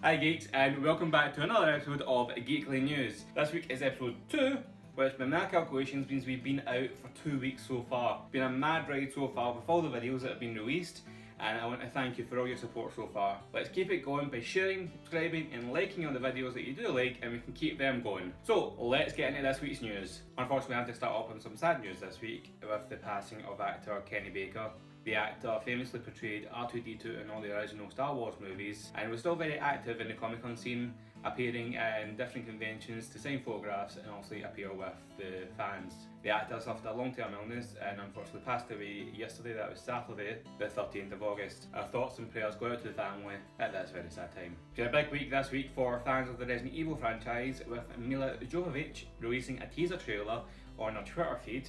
Hi geeks, and welcome back to another episode of Geekly News. This week is episode 2, which by my calculations means we've been out for 2 weeks so far. It's been a mad ride so far with all the videos that have been released, and I want to thank you for all your support so far. Let's keep it going by sharing, subscribing and liking on the videos that you do like, and we can keep them going. So let's get into this week's news. Unfortunately I have to start off on some sad news this week with the passing of actor Kenny Baker. The actor famously portrayed R2-D2 in all the original Star Wars movies and was still very active in the Comic-Con scene, appearing in different conventions to sign photographs and also appear with the fans. The actor suffered a long-term illness and unfortunately passed away yesterday, that was Saturday, the 13th of August. Our thoughts and prayers go out to the family at this very sad time. It's been a big week this week for fans of the Resident Evil franchise, with Mila Jovovich releasing a teaser trailer on her Twitter feed,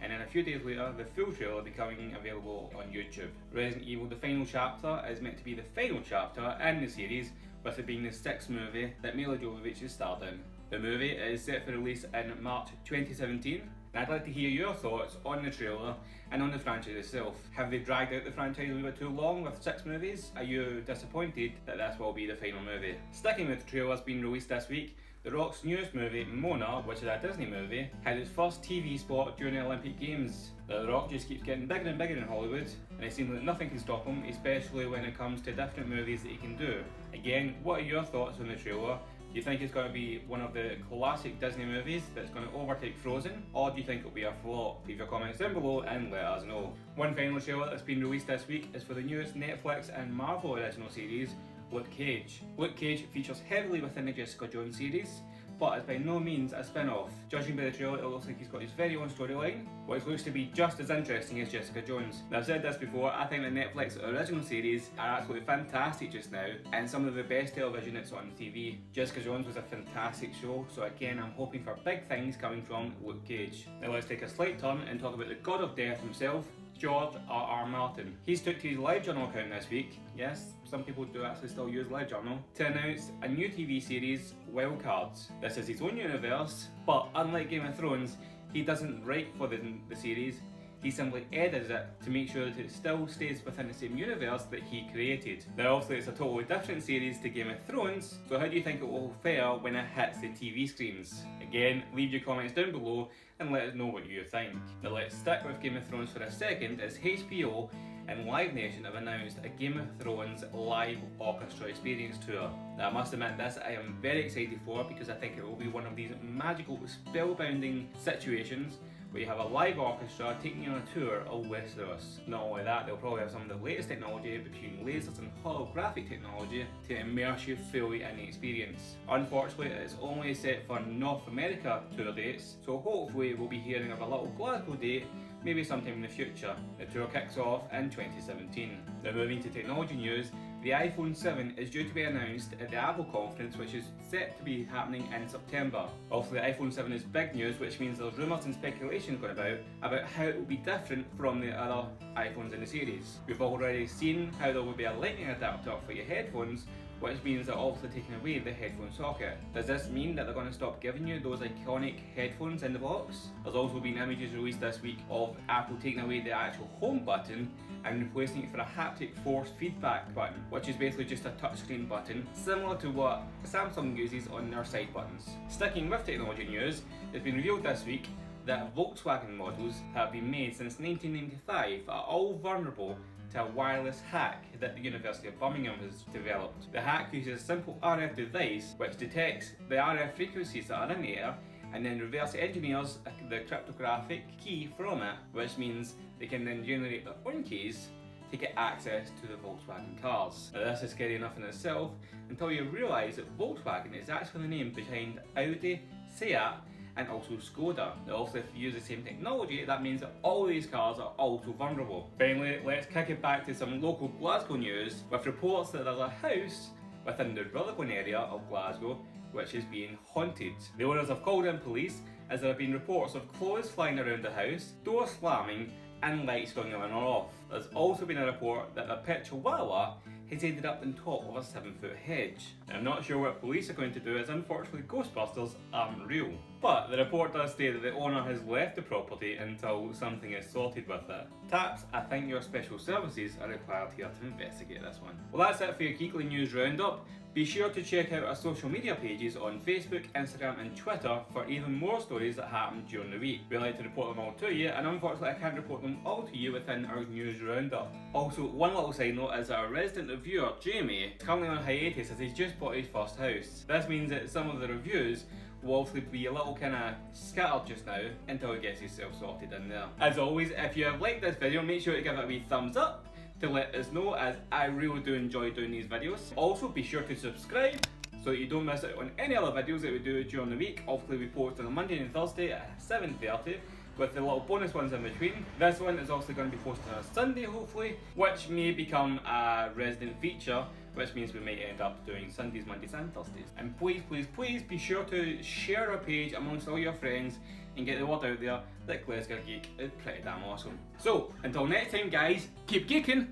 and then a few days later the full trailer becoming available on YouTube. Resident Evil The Final Chapter is meant to be the final chapter in the series, with it being the 6th movie that Mila Jovovich has starred in. The movie is set for release in March 2017, and I'd like to hear your thoughts on the trailer and on the franchise itself. Have they dragged out the franchise a little bit too long with 6 movies? Are you disappointed that this will be the final movie? Sticking with the trailers being released this week, The Rock's newest movie, Mona, which is a Disney movie, had its first TV spot during the Olympic Games. The Rock just keeps getting bigger and bigger in Hollywood, and it seems like nothing can stop him, especially when it comes to different movies that he can do. Again, what are your thoughts on the trailer? Do you think it's going to be one of the classic Disney movies that's going to overtake Frozen, or do you think it'll be a flop? Leave your comments down below and let us know. One final trailer that's been released this week is for the newest Netflix and Marvel original series, Luke Cage. Luke Cage features heavily within the Jessica Jones series, but is by no means a spin-off. Judging by the trailer, it looks like he's got his very own storyline, which looks to be just as interesting as Jessica Jones. Now, I've said this before, I think the Netflix original series are absolutely fantastic just now, and some of the best television that's on TV. Jessica Jones was a fantastic show, so again I'm hoping for big things coming from Luke Cage. Now let's take a slight turn and talk about the God of Death himself, George R.R. Martin. He's took to his LiveJournal account this week, yes, some people do actually still use LiveJournal, to announce a new TV series, Wildcards. This is his own universe, but unlike Game of Thrones, he doesn't write for the series, he simply edits it to make sure that it still stays within the same universe that he created. Now obviously it's a totally different series to Game of Thrones, so how do you think it will fare when it hits the TV screens? Again, leave your comments down below and let us know what you think. Now let's stick with Game of Thrones for a second, as HBO and Live Nation have announced a Game of Thrones live orchestra experience tour. Now I must admit this I am very excited for, because I think it will be one of these magical, spellbinding situations where you have a live orchestra taking you on a tour of Westeros. Not only that, they'll probably have some of the latest technology between lasers and holographic technology to immerse you fully in the experience. Unfortunately, it's only set for North America tour dates, so hopefully we'll be hearing of a little Glasgow date maybe sometime in the future. The tour kicks off in 2017. Now moving to technology news, the iPhone 7 is due to be announced at the Apple conference, which is set to be happening in September. Also, the iPhone 7 is big news, which means there's rumours and speculation going about how it will be different from the other iPhones in the series. We've already seen how there will be a lightning adapter for your headphones, which means they're also taking away the headphone socket. Does this mean that they're going to stop giving you those iconic headphones in the box? There's also been images released this week of Apple taking away the actual home button and replacing it for a haptic force feedback button, which is basically just a touchscreen button, similar to what Samsung uses on their side buttons. Sticking with technology news, it's been revealed this week that Volkswagen models that have been made since 1995 are all vulnerable to a wireless hack that the University of Birmingham has developed. The hack uses a simple RF device which detects the RF frequencies that are in the air and then reverse engineers the cryptographic key from it, which means they can then generate their own keys to get access to the Volkswagen cars. Now this is scary enough in itself until you realise that Volkswagen is actually the name behind Audi, Seat and also Skoda. Now also if you use the same technology, that means that all these cars are also vulnerable. Finally, let's kick it back to some local Glasgow news, with reports that there's a house within the Rutherglen area of Glasgow which is being haunted. The owners have called in police as there have been reports of clothes flying around the house, doors slamming and lights going on and off. There's also been a report that a pet chihuahua has ended up on top of a 7-foot hedge. Now, I'm not sure what police are going to do, as unfortunately Ghostbusters aren't real. but the report does state that the owner has left the property until something is sorted with it. Taps, I think your special services are required here to investigate this one. Well, that's it for your Geekly News Roundup. Be sure to check out our social media pages on Facebook, Instagram and Twitter for even more stories that happen during the week. We like to report them all to you, and unfortunately I can't report them all to you within our news roundup. Also, one little side note is that our resident reviewer, Jamie, is currently on hiatus as he's just bought his first house. This means that some of the reviews will obviously be a little kind of scattered just now until he gets himself sorted in there. As always, if you have liked this video, make sure to give it a wee thumbs up to let us know, as I really do enjoy doing these videos. Also, be sure to subscribe so that you don't miss out on any other videos that we do during the week. Obviously we post on a Monday and Thursday at 7:30 with the little bonus ones in between. This one is also going to be posted on a Sunday hopefully, which may become a resident feature, which means we might end up doing Sundays, Mondays and Thursdays. And please, please, please be sure to share our page amongst all your friends and get the word out there that Glesga Geek is pretty damn awesome. So, until next time guys, keep geeking!